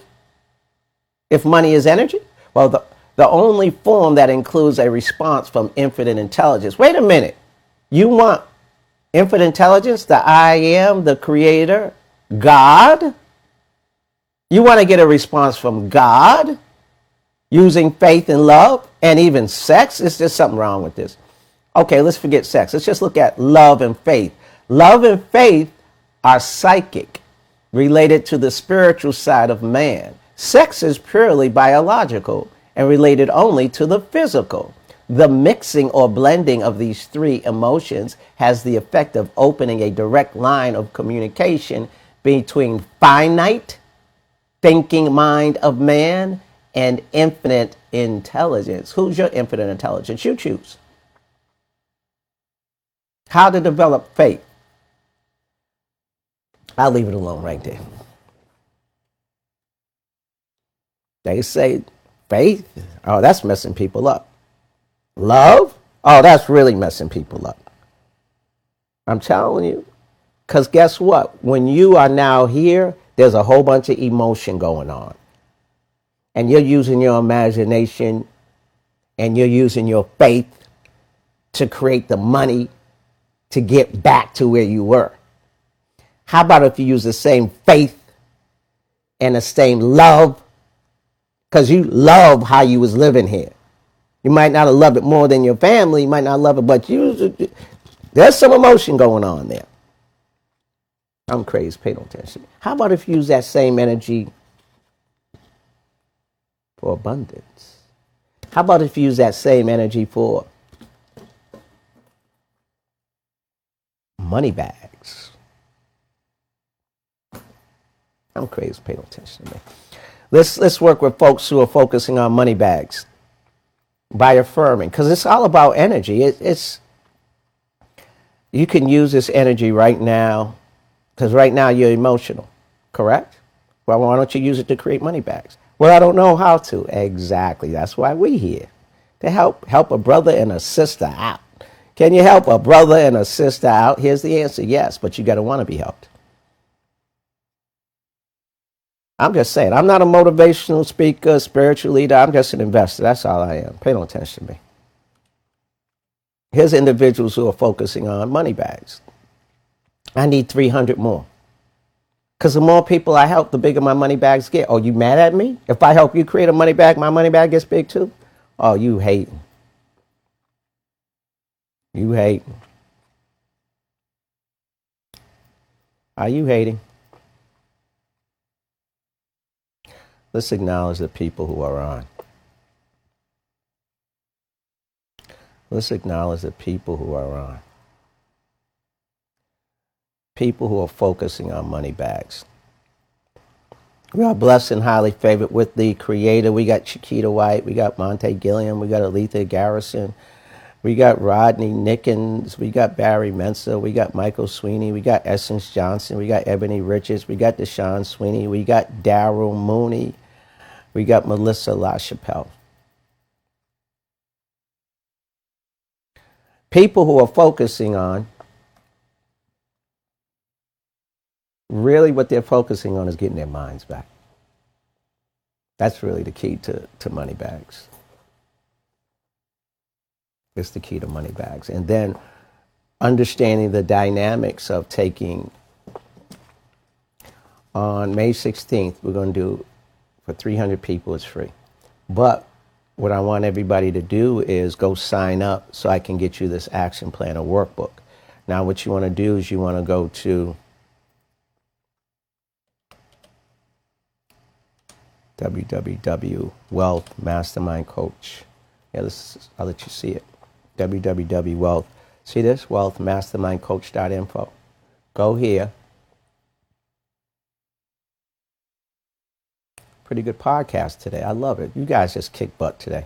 If money is energy? Well, the only form that includes a response from infinite intelligence. Wait a minute. You want infinite intelligence, the I am, the creator, God? You want to get a response from God using faith and love and even sex? Is there something wrong with this? Okay, let's forget sex. Let's just look at love and faith. Love and faith are psychic, related to the spiritual side of man. Sex is purely biological and related only to the physical. The mixing or blending of these three emotions has the effect of opening a direct line of communication between finite thinking mind of man and infinite intelligence. Who's your infinite intelligence? You choose. How to develop faith. I'll leave it alone right there. They say faith, oh, that's messing people up. Love, oh, that's really messing people up. I'm telling you. Because guess what? When you are now here, there's a whole bunch of emotion going on. And you're using your imagination and you're using your faith to create the money to get back to where you were. How about if you use the same faith and the same love? Because you love how you was living here. You might not have loved it more than your family. You might not love it, but there's some emotion going on there. I'm crazy. Pay no attention. How about if you use that same energy for abundance? How about if you use that same energy for money bags? I'm crazy. Pay no attention to me. Let's work with folks who are focusing on money bags by affirming, because it's all about energy. It's you can use this energy right now, because right now you're emotional, correct? Well, why don't you use it to create money bags? Well, I don't know how to. Exactly. That's why we're here, to help a brother and a sister out. Can you help a brother and a sister out? Here's the answer: yes, but you got to want to be helped. I'm just saying, I'm not a motivational speaker, spiritual leader. I'm just an investor. That's all I am. Pay no attention to me. Here's individuals who are focusing on money bags. I need 300 more. Because the more people I help, the bigger my money bags get. Oh, you mad at me? If I help you create a money bag, my money bag gets big too? Oh, you hating. You hating. Are you hating? Let's acknowledge the people who are on. Let's acknowledge the people who are on. People who are focusing on money bags. We are blessed and highly favored with the creator. We got Chiquita White. We got Monte Gilliam. We got Aletha Garrison. We got Rodney Nickens. We got Barry Mensa. We got Michael Sweeney. We got Essence Johnson. We got Ebony Richards. We got Deshaun Sweeney. We got Daryl Mooney. We got Melissa LaChapelle. People who are focusing on, really what they're focusing on is getting their minds back. That's really the key to money bags. It's the key to money bags. And then understanding the dynamics of taking, on May 16th, we're going to do, for 300 people, it's free. But what I want everybody to do is go sign up so I can get you this action plan or workbook. Now, what you want to do is you want to go to www.wealthmastermindcoach. Yeah, I'll let you see it. www.wealth. See this? wealthmastermindcoach.info. Go here. Pretty good podcast today. I love it. You guys just kick butt today.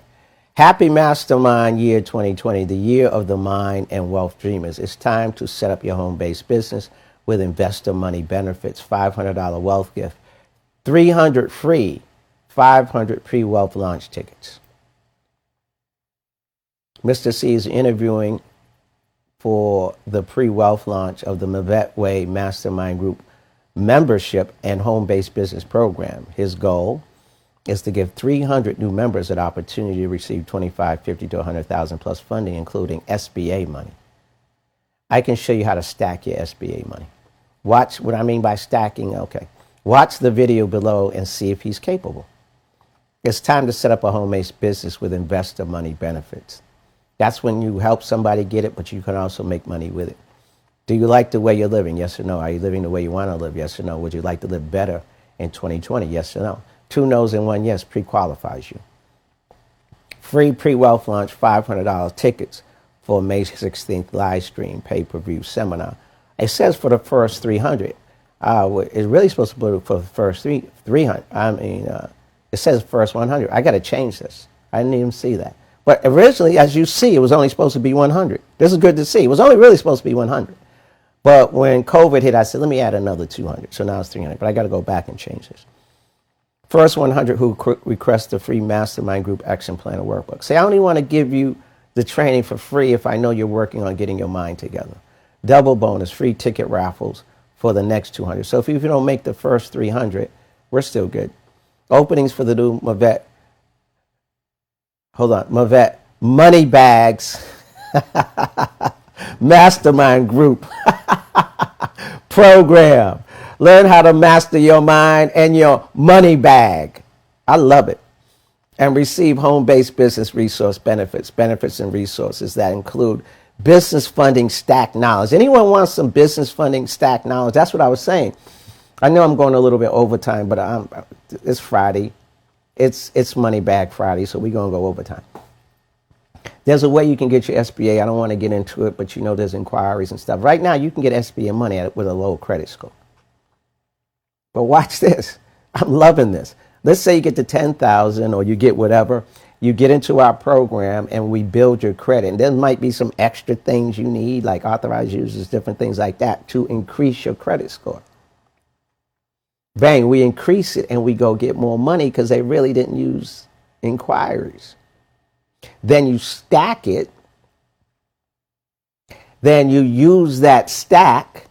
Happy Mastermind Year 2020, the year of the mind and wealth dreamers. It's time to set up your home-based business with investor money benefits, $500 wealth gift, 300 free, 500 pre-wealth launch tickets. Mr. C is interviewing for the pre-wealth launch of the Mavette Way Mastermind Group membership and home-based business program. His goal is to give 300 new members an opportunity to receive 25, 50 to 100,000 plus funding, including SBA money. I can show you how to stack your SBA money. Watch what I mean by stacking. Okay. Watch the video below and see if he's capable. It's time to set up a home-based business with investor money benefits. That's when you help somebody get it, but you can also make money with it. Do you like the way you're living? Yes or no? Are you living the way you want to live? Yes or no? Would you like to live better in 2020? Yes or no? 2 no's and 1 yes pre-qualifies you. Free pre-wealth launch, $500 tickets for May 16th live stream pay-per-view seminar. It says for the first 300. It's really supposed to be for the first 300. It says first 100. I got to change this. I didn't even see that. But originally, as you see, it was only supposed to be 100. This is good to see. It was only really supposed to be 100. But when COVID hit, I said, let me add another 200. So now it's 300. But I got to go back and change this. First 100 who request the free Mastermind Group Action Plan or Workbook. Say, I only want to give you the training for free if I know you're working on getting your mind together. Double bonus, free ticket raffles for the next 200. So if you don't make the first 300, we're still good. Openings for the new Mavette. Hold on. Mavette Money Bags Mastermind Group program. Learn how to master your mind and your money bag. I love it. And receive home-based business resource benefits and resources that include business funding stack knowledge. Anyone wants some business funding stack knowledge? That's what I was saying. I know I'm going a little bit overtime, but it's Friday. It's Money Bag Friday, so we're going to go overtime. There's a way you can get your SBA. I don't want to get into it, but there's inquiries and stuff. Right now, you can get SBA money with a low credit score. But watch this. I'm loving this. Let's say you get to 10,000 or you get whatever. You get into our program and we build your credit. And there might be some extra things you need, like authorized users, different things like that, to increase your credit score. Bang, we increase it and we go get more money because they really didn't use inquiries. Then you stack it. Then you use that stack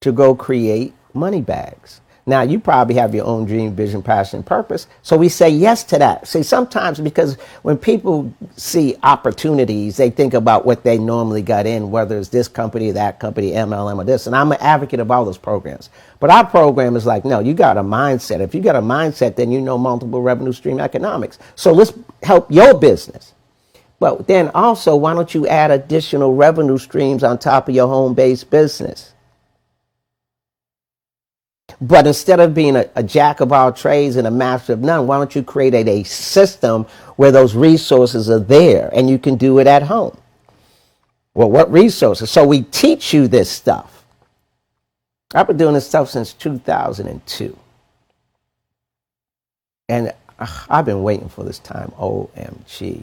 to go create money bags. Now, you probably have your own dream, vision, passion, purpose. So we say yes to that. See, sometimes because when people see opportunities, they think about what they normally got in, whether it's this company, that company, MLM, or this. And I'm an advocate of all those programs. But our program is like, no, you got a mindset. If you got a mindset, then you know multiple revenue stream economics. So let's help your business. But then also, why don't you add additional revenue streams on top of your home-based business? But instead of being a jack of all trades and a master of none, why don't you create a system where those resources are there and you can do it at home? Well, what resources? So we teach you this stuff. I've been doing this stuff since 2002. And I've been waiting for this time. OMG.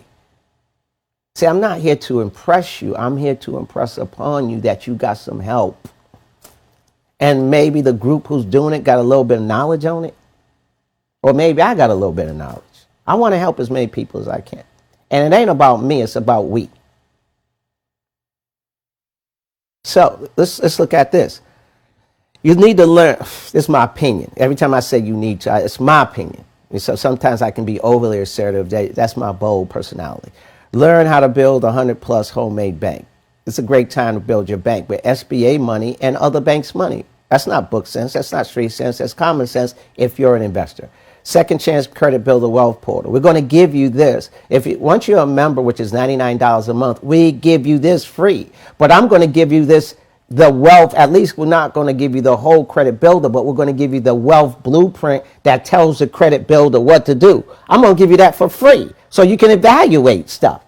See, I'm not here to impress you. I'm here to impress upon you that you got some help. And maybe the group who's doing it got a little bit of knowledge on it. Or maybe I got a little bit of knowledge. I want to help as many people as I can. And it ain't about me, it's about we. So let's look at this. You need to learn, this is my opinion. Every time I say you need to, it's my opinion. And so sometimes I can be overly assertive. That's my bold personality. Learn how to build a 100+ homemade bank. It's a great time to build your bank with SBA money and other banks' money. That's not book sense. That's not street sense. That's common sense if you're an investor. Second Chance Credit Builder Wealth Portal. We're going to give you this. Once you're a member, which is $99 a month, we give you this free. But I'm going to give you this, the wealth. At least we're not going to give you the whole credit builder, but we're going to give you the wealth blueprint that tells the credit builder what to do. I'm going to give you that for free so you can evaluate stuff.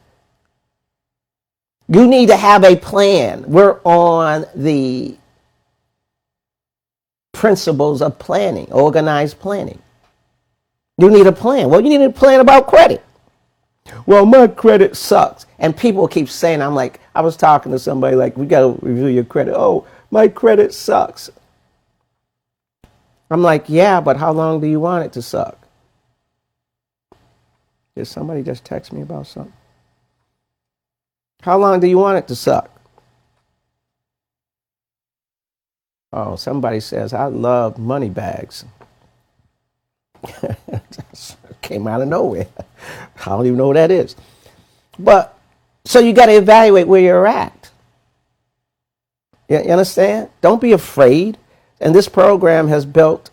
You need to have a plan. We're on the principles of planning, organized planning. You need a plan. Well, you need a plan about credit. Well, my credit sucks. And people keep saying, I'm like, I was talking to somebody like, we got to review your credit. Oh, my credit sucks. I'm like, yeah, but how long do you want it to suck? Did somebody just text me about something? How long do you want it to suck? Oh, somebody says, I love money bags. Came out of nowhere. I don't even know what that is. But, so you got to evaluate where you're at. You understand? Don't be afraid. And this program has built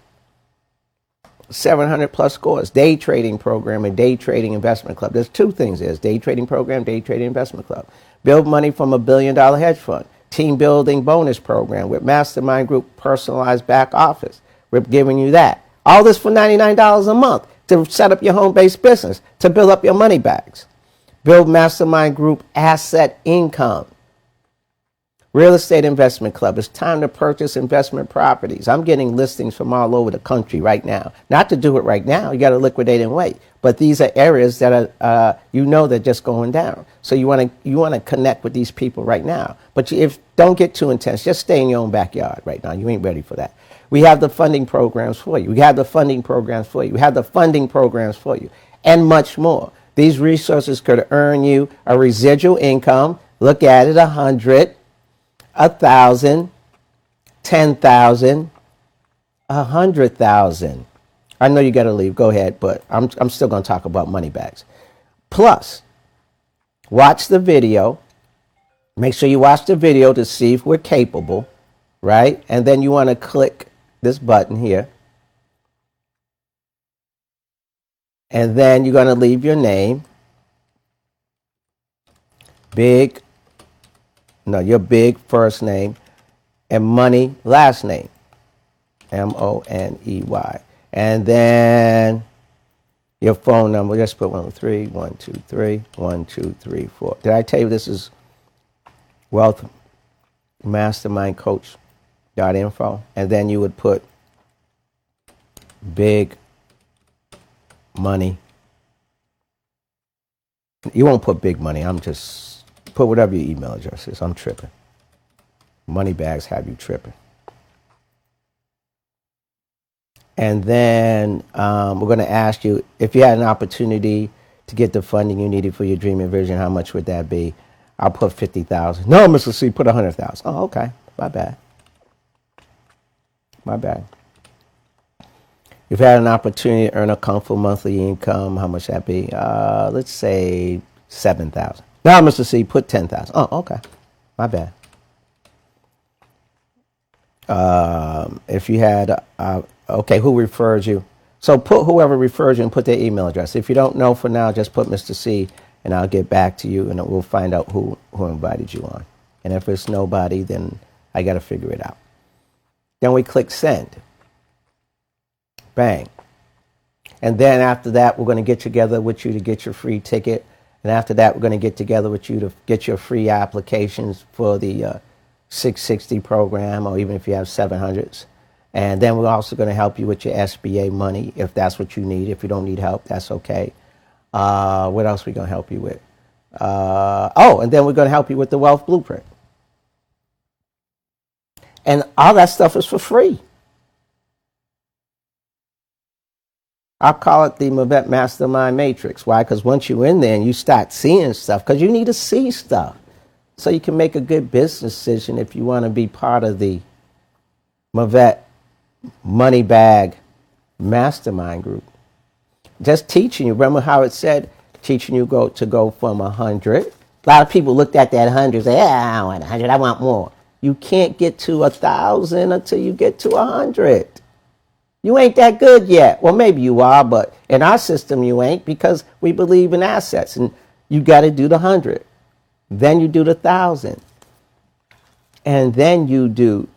700+ scores. Day trading program and day trading investment club. There's two things. There's day trading program, day trading investment club. Build money from $1 billion hedge fund. Team building bonus program with mastermind group personalized back office. We're giving you that. All this for $99 a month to set up your home-based business, to build up your money bags. Build mastermind group asset income. Real estate investment club. It's time to purchase investment properties. I'm getting listings from all over the country right now. Not to do it right now. You got to liquidate and wait. But these are areas that are, they're just going down. So you want to connect with these people right now. But don't get too intense. Just stay in your own backyard right now. You ain't ready for that. We have the funding programs for you. We have the funding programs for you. We have the funding programs for you, and much more. These resources could earn you a residual income. Look at it: 100, 1,000, 10,000, 100,000. I know you got to leave. Go ahead, but I'm still going to talk about money bags. Plus, watch the video. Make sure you watch the video to see if we're capable, right? And then you want to click this button here. And then you're going to leave your name. Your big first name, and money last name. Money. And then your phone number. Just put 123 123 1234. Did I tell you this is Wealth Mastermind Coach.info? And then you would put big money. You won't put big money. I'm just put whatever your email address is. I'm tripping. Money bags have you tripping. And then we're going to ask you, if you had an opportunity to get the funding you needed for your dream and vision, how much would that be? I'll put 50,000. No, Mr. C, put 100,000. Oh, okay. My bad. If you had an opportunity to earn a comfortable monthly income, how much that be? Let's say 7,000. No, Mr. C, put 10,000. Oh, okay. My bad. If you had, who refers you? So put whoever refers you and put their email address. If you don't know for now, just put Mr. C, and I'll get back to you, and we'll find out who invited you on. And if it's nobody, then I got to figure it out. Then we click send. Bang. And then after that, we're going to get together with you to get your free ticket. And after that, we're going to get together with you to get your free applications for the 660 program, or even if you have 700s. And then we're also going to help you with your SBA money if that's what you need. If you don't need help, that's okay. What else are we going to help you with? And then we're going to help you with the Wealth Blueprint. And all that stuff is for free. I call it the Mavette Mastermind Matrix. Why? Because once you're in there and you start seeing stuff, because you need to see stuff so you can make a good business decision if you want to be part of the Mavette Money Bag Mastermind Group. just teaching you. Remember how it said, teaching you to go from 100. A lot of people looked at that 100 and say, yeah, I don't want 100, I want more. You can't get to 1,000 until you get to 100. You ain't that good yet. Well, maybe you are, but in our system you ain't, because we believe in assets, and you got to do the 100. Then you do the 1,000. And then you do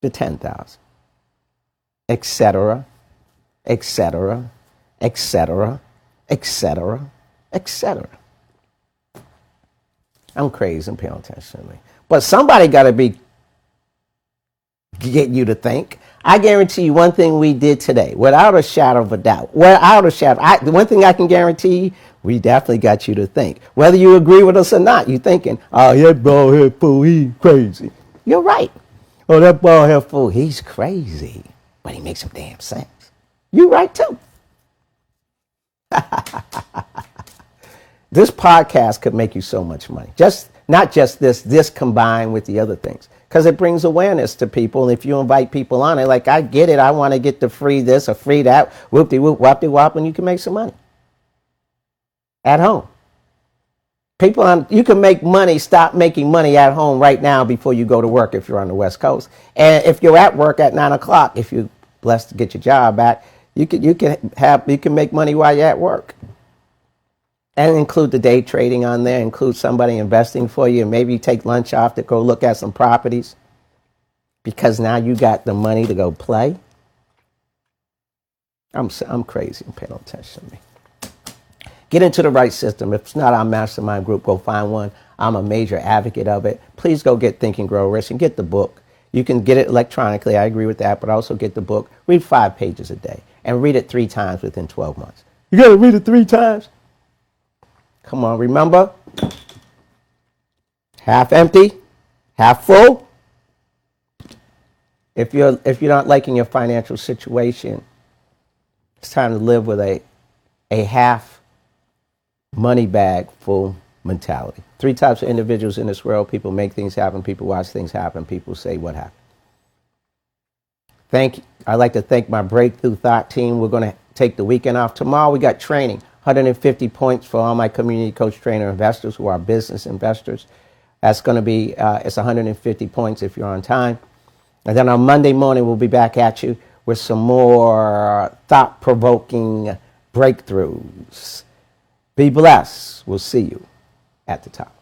the 10,000, etc., etc., etc., etc., etc. I'm crazy and paying attention to me. But somebody got to be getting you to think. I guarantee you one thing we did today, without a shadow of a doubt, the one thing I can guarantee you, we definitely got you to think. Whether you agree with us or not, you're thinking, oh, that bald head fool, he's crazy. You're right. Oh, that bald head fool, he's crazy, but he makes some damn sense. You're right, too. This podcast could make you so much money. Not just this combined with the other things. Because it brings awareness to people. And if you invite people on it, like, I get it, I want to get the free this or free that, whoop-de-whoop, wop-de-wop, and you can make some money. At home. You can make money, stop making money at home right now before you go to work if you're on the West Coast. And if you're at work at 9 o'clock, if you're blessed to get your job back, you can make money while you're at work. And include the day trading on there, include somebody investing for you, and maybe you take lunch off to go look at some properties because now you got the money to go play. I'm crazy. I'm paying attention to me. Get into the right system. If it's not our mastermind group, go find one. I'm a major advocate of it. Please go get Think and Grow Rich and get the book. You can get it electronically. I agree with that, but also get the book. Read 5 pages a day and read it 3 times within 12 months. You got to read it 3 times? Come on, remember? Half empty, half full. If you're not liking your financial situation, it's time to live with a half money bag full mentality. 3 types of individuals in this world. People make things happen. People watch things happen. People say what happened. I'd like to thank my Breakthrough Thought team. We're going to take the weekend off. Tomorrow we got training. 150 points for all my community coach trainer investors who are business investors. That's going to be, it's 150 points if you're on time. And then on Monday morning, we'll be back at you with some more thought-provoking breakthroughs. Be blessed. We'll see you at the top.